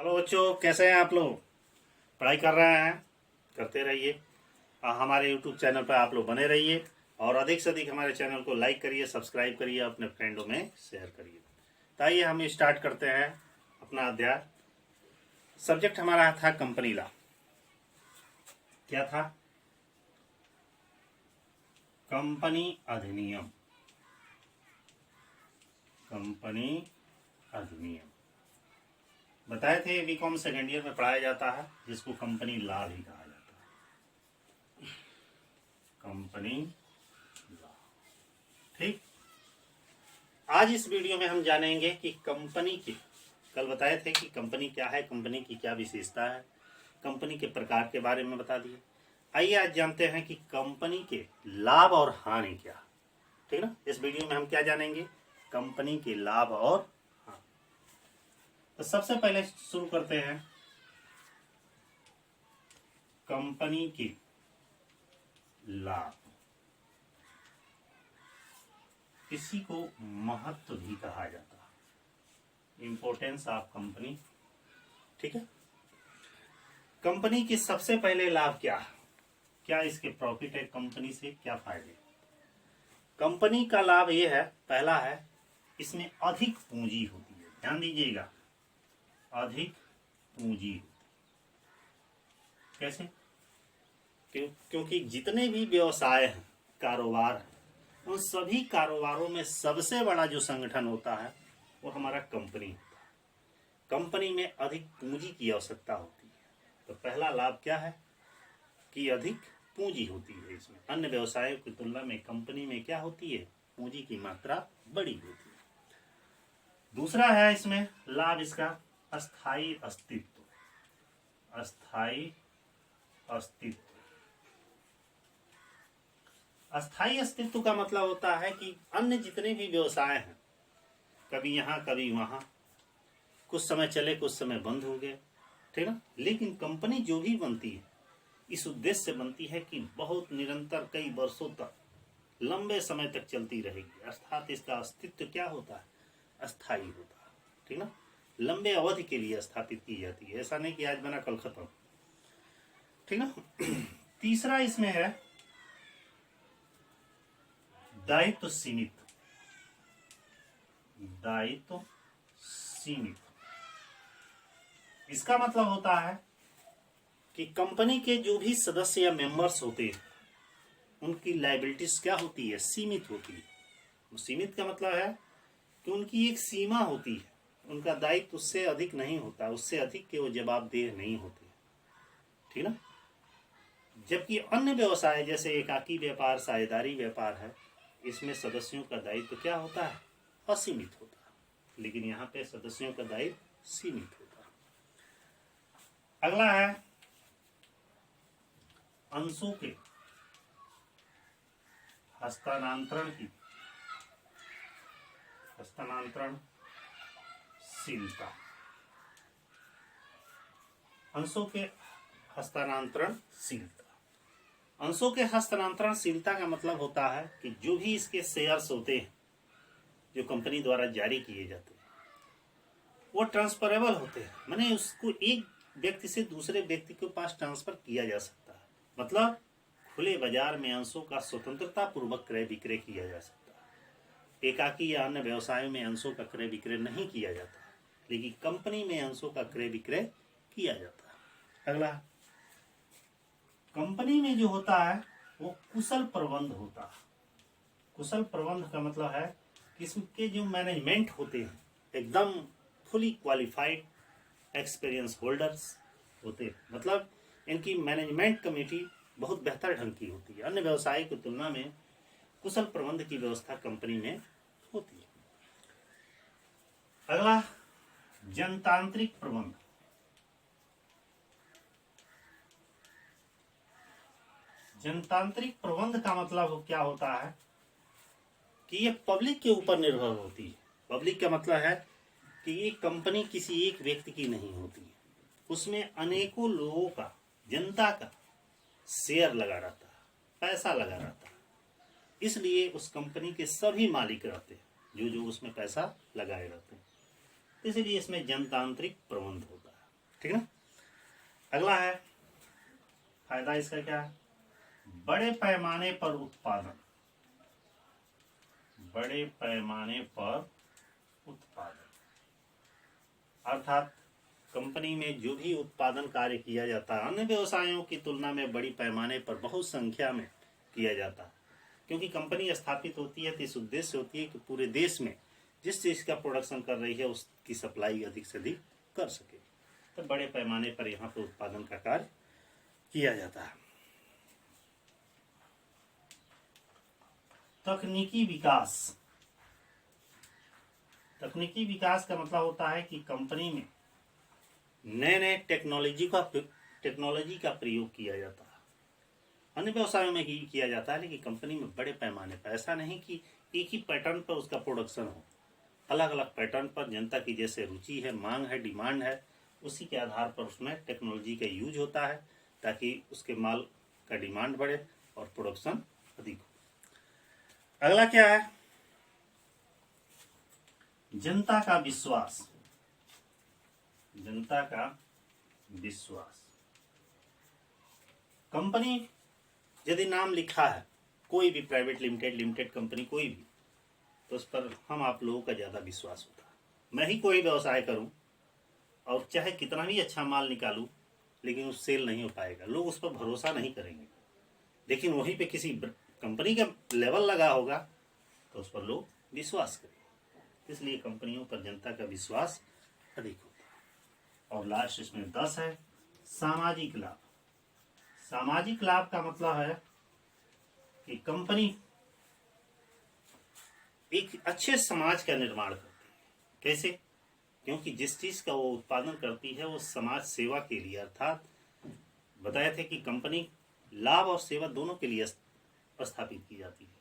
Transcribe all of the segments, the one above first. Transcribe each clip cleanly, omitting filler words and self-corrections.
Hello बच्चों, कैसे हैं आप लोग? पढ़ाई कर रहे हैं? करते रहिए। हमारे यूट्यूब चैनल पर आप लोग बने रहिए और अधिक से अधिक हमारे चैनल को लाइक करिए, सब्सक्राइब करिए, अपने फ्रेंडों में शेयर करिए। तो आइए हम स्टार्ट करते हैं अपना अध्याय। सब्जेक्ट हमारा था कंपनी लॉ। क्या था? कंपनी अधिनियम। कंपनी अधिनियम बताए थे, बीकॉम सेकेंड ईयर में पढ़ाया जाता है, जिसको कंपनी लॉ भी कहा जाता है। Company law. ठीक। आज इस वीडियो में हम जानेंगे कि कंपनी के, कल बताए थे कि कंपनी क्या है, कंपनी की क्या विशेषता है, कंपनी के प्रकार के बारे में बता दिए। आइए आज जानते हैं कि कंपनी के लाभ और हानि क्या। ठीक ना? इस वीडियो में हम क्या जानेंगे? कंपनी के लाभ और हानि। तो सबसे पहले शुरू करते हैं कंपनी के लाभ। इसी को महत्व भी कहा जाता है, इंपोर्टेंस ऑफ कंपनी। ठीक है। कंपनी की सबसे पहले लाभ क्या है? क्या इसके प्रॉफिट है? कंपनी से क्या फायदे? कंपनी का लाभ ये है, पहला है इसमें अधिक पूंजी होती है। ध्यान दीजिएगा, अधिक पूंजी होती। कैसे? क्योंकि जितने भी व्यवसाय हैं, कारोबार हैं, उन सभी कारोबारों में सबसे बड़ा जो संगठन होता है वो हमारा कंपनी होता है। कंपनी में अधिक पूंजी की आवश्यकता होती है। तो पहला लाभ क्या है कि अधिक पूंजी होती है। इसमें अन्य व्यवसायों की तुलना में कंपनी में क्या होती है? पूंजी की मात्रा बड़ी होती है। दूसरा है इसमें लाभ इसका अस्थायी अस्तित्व। अस्थायी अस्तित्व। अस्थायी अस्तित्व का मतलब होता है कि अन्य जितने भी व्यवसाय हैं, कभी यहाँ कभी वहां, कुछ समय चले कुछ समय बंद हो गए, ठीक ना? लेकिन कंपनी जो भी बनती है इस उद्देश्य से बनती है कि बहुत निरंतर कई वर्षों तक, लंबे समय तक चलती रहेगी। अर्थात इसका अस्तित्व क्या होता है? अस्थायी होता है। ठीक ना? लंबे अवधि के लिए स्थापित की जाती है, ऐसा नहीं कि आज बना कल खत्म। ठीक ना? तीसरा इसमें है दायित्व सीमित। दायित्व सीमित। इसका मतलब होता है कि कंपनी के जो भी सदस्य या मेंबर्स होते हैं उनकी लायबिलिटीज क्या होती है? सीमित होती है। सीमित का मतलब है कि उनकी एक सीमा होती है, उनका दायित्व उससे अधिक नहीं होता, उससे अधिक के वो जवाबदेह नहीं होते। ठीक ना? जबकि अन्य व्यवसाय जैसे एकाकी व्यापार, साझेदारी व्यापार है, इसमें सदस्यों का दायित्व क्या होता है? असीमित होता है। लेकिन यहाँ पे सदस्यों का दायित्व सीमित होता है। अगला है अंशों के हस्तांतरण की हस्तांतरणशीलता। अंशों के हस्तांतरणशीलता। अंशों के हस्तांतरणशीलता का मतलब होता है कि जो भी इसके शेयर्स होते हैं जो कंपनी द्वारा जारी किए जाते हैं वो ट्रांसफरेबल होते हैं, माने उसको एक व्यक्ति से दूसरे व्यक्ति के पास ट्रांसफर किया जा सकता है। मतलब खुले बाजार में अंशों का स्वतंत्रता पूर्वक क्रय विक्रय किया जा सकता है। एकाकी या अन्य व्यवसायों में अंशों का क्रय विक्रय नहीं किया जाता, लेकिन कंपनी में अंशों का क्रय विक्रय किया जाता है। अगला, कंपनी में जो होता है वो कुशल प्रबंध होता है। कुशल प्रबंध का मतलब है कि इसके जो मैनेजमेंट होते हैं एकदम फुली क्वालिफाइड एक्सपीरियंस होल्डर्स होते हैं। मतलब इनकी मैनेजमेंट कमेटी बहुत बेहतर ढंग की होती है। अन्य व्यवसाय की तुलना में कुशल प्रबंध की व्यवस्था कंपनी में होती है। अगला, जनतांत्रिक प्रबंध। जनतांत्रिक प्रबंध का मतलब क्या होता है कि ये पब्लिक के ऊपर निर्भर होती है। पब्लिक का मतलब है कि ये कंपनी किसी एक व्यक्ति की नहीं होती है, उसमें अनेकों लोगों का, जनता का शेयर लगा रहता है, पैसा लगा रहता है। इसलिए उस कंपनी के सभी मालिक रहते हैं जो जो उसमें पैसा लगाए रहते हैं। इसलिए इसमें जनतांत्रिक प्रबंध होता है। ठीक ना। अगला है फायदा, इसका क्या है? बड़े पैमाने पर उत्पादन, बड़े पैमाने पर उत्पादन, अर्थात कंपनी में जो भी उत्पादन कार्य किया जाता है अन्य व्यवसायों की तुलना में बड़ी पैमाने पर बहुत संख्या में किया जाता है, क्योंकि कंपनी स्थापित होती है तो इस उद्देश्य होती है कि पूरे देश में जिस चीज का प्रोडक्शन कर रही है उसकी सप्लाई अधिक से अधिक कर सके, तो बड़े पैमाने पर यहाँ पर उत्पादन का कार्य किया जाता है। तकनीकी विकास, तकनीकी विकास का मतलब होता है कि कंपनी में नए नए टेक्नोलॉजी का प्रयोग किया जाता है। अन्य व्यवसायों में ही किया जाता है, लेकिन कंपनी में बड़े पैमाने पर, ऐसा नहीं कि एक ही पैटर्न पर उसका प्रोडक्शन हो, अलग अलग पैटर्न पर जनता की जैसे रुचि है, मांग है, डिमांड है, उसी के आधार पर उसमें टेक्नोलॉजी का यूज होता है ताकि उसके माल का डिमांड बढ़े और प्रोडक्शन अधिक हो। अगला क्या है? जनता का विश्वास, जनता का विश्वास। कंपनी यदि नाम लिखा है, कोई भी प्राइवेट लिमिटेड कंपनी कोई भी, तो उस पर हम आप लोगों का ज्यादा विश्वास होता है। मैं ही कोई व्यवसाय करूं और चाहे कितना भी अच्छा माल निकालूं, लेकिन उस सेल नहीं हो पाएगा, लोग उस पर भरोसा नहीं करेंगे। लेकिन वहीं पे किसी कंपनी का लेवल लगा होगा तो उस पर लोग विश्वास करेंगे, इसलिए कंपनियों पर जनता का विश्वास अधिक होता है। और लास्ट इसमें 10 है सामाजिक लाभ। सामाजिक लाभ का मतलब है कि कंपनी एक अच्छे समाज का निर्माण करती है। कैसे? क्योंकि जिस चीज का वो उत्पादन करती है वो समाज सेवा के लिए, अर्थात बताए थे कि कंपनी लाभ और सेवा दोनों के लिए स्थापित की जाती है।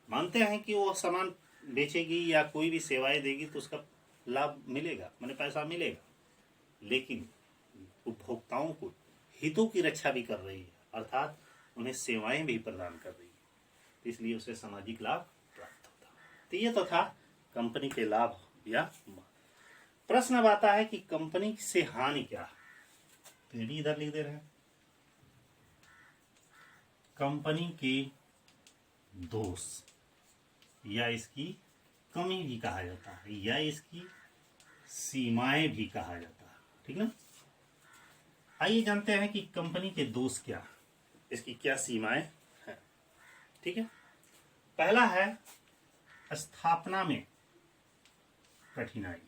मानते हैं कि वो सामान बेचेगी या कोई भी सेवाएं देगी तो उसका लाभ मिलेगा, माने पैसा मिलेगा, लेकिन उपभोक्ताओं को हितों की रक्षा भी कर रही है, अर्थात उन्हें सेवाएं भी प्रदान कर रही है, इसलिए उसे सामाजिक लाभ प्राप्त होता है। तो ये तो था कंपनी के लाभ। या प्रश्न अब आता है कि कंपनी से हानि क्या है, तो ये भी इधर लिख दे रहे हैं। कंपनी के दोष या इसकी कमी भी कहा जाता है, या इसकी सीमाएं भी कहा जाता है, ठीक ना। आइए जानते हैं कि कंपनी के दोष क्या, इसकी क्या सीमाएं हैं। ठीक है, पहला है स्थापना में कठिनाई।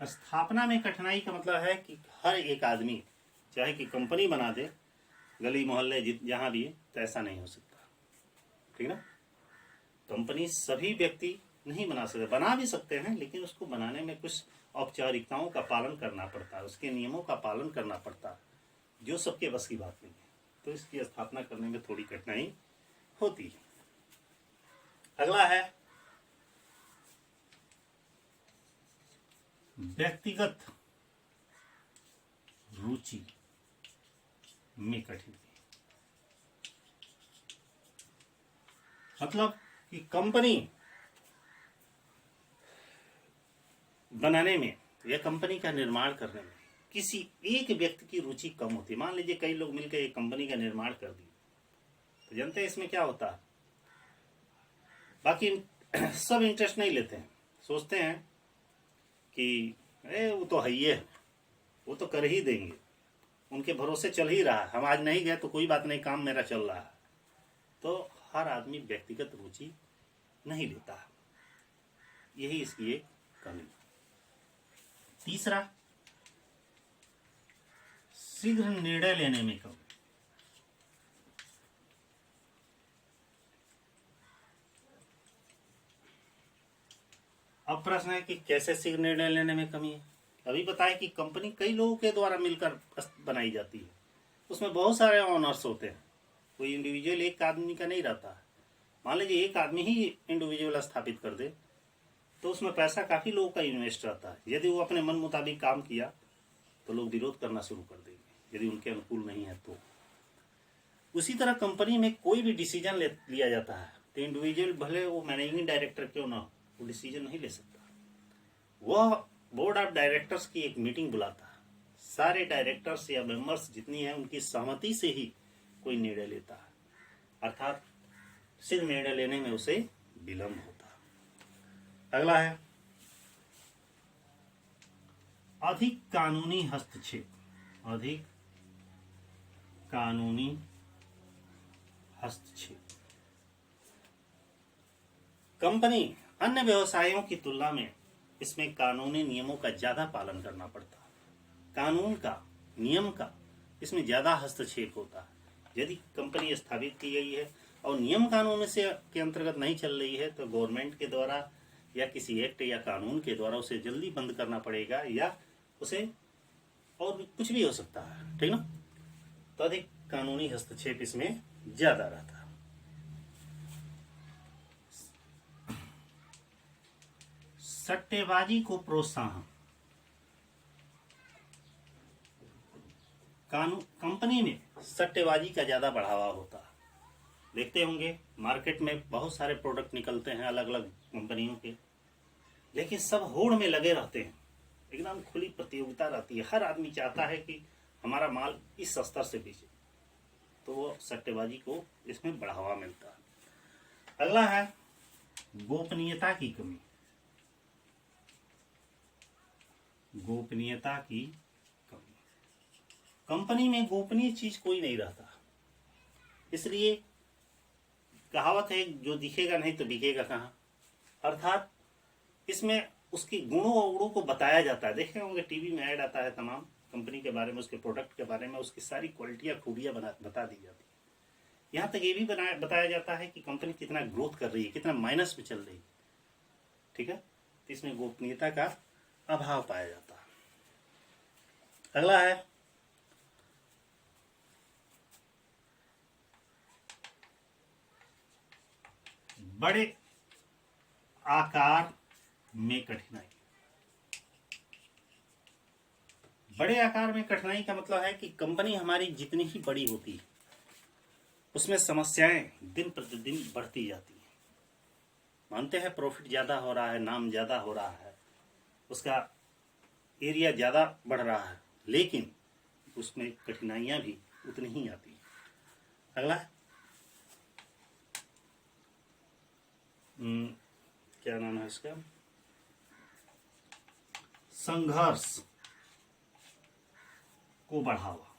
स्थापना में कठिनाई का मतलब है कि हर एक आदमी चाहे कि कंपनी बना दे गली मोहल्ले जहां भी है, तो ऐसा नहीं हो सकता, ठीक ना। कंपनी सभी व्यक्ति नहीं बना सकते, बना भी सकते हैं, लेकिन उसको बनाने में कुछ औपचारिकताओं का पालन करना पड़ता है, उसके नियमों का पालन करना पड़ता है, जो सबके बस की बात नहीं है। तो इसकी स्थापना करने में थोड़ी कठिनाई होती है। अगला है व्यक्तिगत रुचि में कठिनाई। मतलब कि कंपनी बनाने में या कंपनी का निर्माण करने में किसी एक व्यक्ति की रुचि कम होती है। मान लीजिए कई लोग मिलकर एक कंपनी का निर्माण कर दिए, तो जानते हैं इसमें क्या होता है, बाकी सब इंटरेस्ट नहीं लेते हैं, सोचते हैं कि वो तो है ही है, वो तो कर ही देंगे, उनके भरोसे चल ही रहा है, हम आज नहीं गए तो कोई बात नहीं, काम मेरा चल रहा है। तो हर आदमी व्यक्तिगत रुचि नहीं लेता है, यही इसकी एक कमी। तीसरा, शीघ्र निर्णय लेने में कमी। अब प्रश्न है कि कैसे शीघ्र निर्णय लेने में कमी है। अभी बताएं कि कंपनी कई लोगों के द्वारा मिलकर बनाई जाती है, उसमें बहुत सारे ऑनर्स होते हैं, कोई इंडिविजुअल एक आदमी का नहीं रहता है। मान लीजिए एक आदमी ही इंडिविजुअल स्थापित कर दे तो उसमें पैसा काफी लोगों का इन्वेस्ट रहता है। यदि वो अपने मन मुताबिक काम किया तो लोग विरोध करना शुरू कर देंगे, यदि उनके अनुकूल नहीं है तो। उसी तरह कंपनी में कोई भी डिसीजन लिया जाता है तो इंडिविजुअल भले वो मैनेजिंग डायरेक्टर क्यों ना, वो डिसीजन नहीं ले सकता, वह बोर्ड ऑफ डायरेक्टर्स की एक मीटिंग बुलाता है, सारे डायरेक्टर्स या मेंबर्स जितनी हैं उनकी सहमति से ही कोई निर्णय लेता है, अर्थात सिर्फ निर्णय लेने में उसे विलंब होता है। अगला है अधिक कानूनी हस्तक्षेप। अधिक कानूनी हस्तक्षेप। कंपनी अन्य व्यवसायों की तुलना में इसमें कानूनी नियमों का ज्यादा पालन करना पड़ता है, कानून का, नियम का इसमें ज्यादा हस्तक्षेप होता है। यदि कंपनी स्थापित की गई है और नियम कानून से के अंतर्गत नहीं चल रही है तो गवर्नमेंट के द्वारा या किसी एक्ट या कानून के द्वारा उसे जल्दी बंद करना पड़ेगा, या उसे और भी कुछ भी हो सकता है, ठीक ना। तो अधिक कानूनी हस्तक्षेप इसमें ज्यादा रहता है। सट्टेबाजी को प्रोत्साहन। कंपनी में सट्टेबाजी का ज्यादा बढ़ावा होता है। देखते होंगे मार्केट में बहुत सारे प्रोडक्ट निकलते हैं अलग अलग कंपनियों के, लेकिन सब होड़ में लगे रहते हैं, एकदम खुली प्रतियोगिता रहती है, हर आदमी चाहता है कि हमारा माल इस स्तर से बेचे, तो वो सट्टेबाजी को इसमें बढ़ावा मिलता है। अगला है गोपनीयता की कमी। गोपनीयता की कमी। कंपनी में गोपनीय चीज कोई नहीं रहता, इसलिए कहावत है जो दिखेगा नहीं तो बिकेगा कहाँ, अर्थात इसमें उसकी गुणों और गुणों को बताया जाता है। देखे होंगे टीवी में ऐड आता है तमाम कंपनी के बारे में, उसके प्रोडक्ट के बारे में, उसकी सारी क्वालिटियां खूबियां बता दी जाती है। यहाँ तक ये भी बताया जाता है कि कंपनी कितना ग्रोथ कर रही है, कितना माइनस में चल रही है, ठीक है। तो इसमें गोपनीयता का अभाव पाया जाता है। अगला है बड़े आकार में कठिनाई। बड़े आकार में कठिनाई का मतलब है कि कंपनी हमारी जितनी ही बड़ी होती है उसमें समस्याएं दिन प्रतिदिन बढ़ती जाती हैं। मानते हैं प्रॉफिट ज्यादा हो रहा है, नाम ज्यादा हो रहा है, उसका एरिया ज्यादा बढ़ रहा है, लेकिन उसमें कठिनाइयां भी उतनी ही आती हैं। अगला क्या नाम है इसका, संघर्ष को बढ़ावा।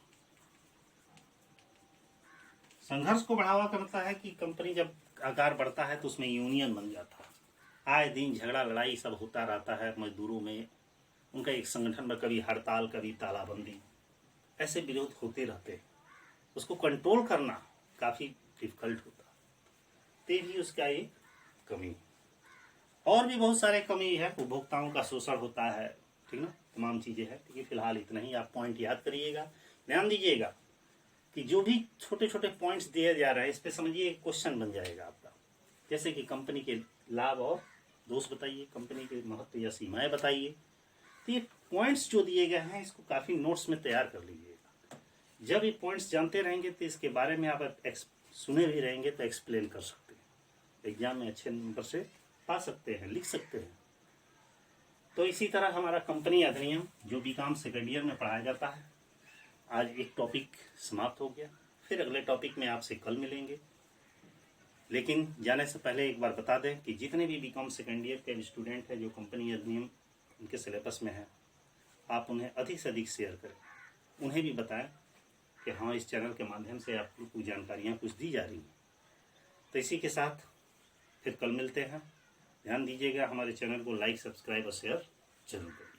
संघर्ष को बढ़ावा का मतलब है कि कंपनी जब आकार बढ़ता है तो उसमें यूनियन बन जाता है, आए दिन झगड़ा लड़ाई सब होता रहता है मजदूरों में, उनका एक संगठन में कभी हड़ताल कभी तालाबंदी, ऐसे विरोध होते रहते हैं। उसको कंट्रोल करना काफी डिफिकल्ट होता है, ते भी उसका एक कमी। और भी बहुत सारे कमी है, उपभोक्ताओं का शोषण होता है, ठीक ना, तमाम चीजें हैं। ठीक है, फिलहाल इतना ही आप पॉइंट याद करिएगा, ध्यान दीजिएगा कि जो भी छोटे छोटे पॉइंट्स दिए जा रहे हैं इस पे समझिए क्वेश्चन बन जाएगा आपका। जैसे कि कंपनी के लाभ और दोष बताइए, कंपनी के महत्व या सीमाएं बताइए। तो ये पॉइंट्स जो दिए गए हैं इसको काफी नोट्स में तैयार कर लीजिएगा। जब ये पॉइंट्स जानते रहेंगे तो इसके बारे में आप सुने भी रहेंगे तो एक्सप्लेन कर सकते हैं, एग्जाम में अच्छे नंबर से पा सकते हैं, लिख सकते हैं। तो इसी तरह हमारा कंपनी अधिनियम जो बीकॉम सेकेंड ईयर में पढ़ाया जाता है, आज एक टॉपिक समाप्त हो गया। फिर अगले टॉपिक में आपसे कल मिलेंगे। लेकिन जाने से पहले एक बार बता दें कि जितने भी बीकॉम सेकेंड ईयर के स्टूडेंट हैं जो कंपनी अधिनियम उनके सिलेबस में है, आप उन्हें अधिक से अधिक शेयर करें, उन्हें भी बताएं कि हाँ इस चैनल के माध्यम से आपको कुछ जानकारियाँ कुछ दी जा रही हैं। तो इसी के साथ फिर कल मिलते हैं। ध्यान दीजिएगा, हमारे चैनल को लाइक सब्सक्राइब और शेयर जरूर करें।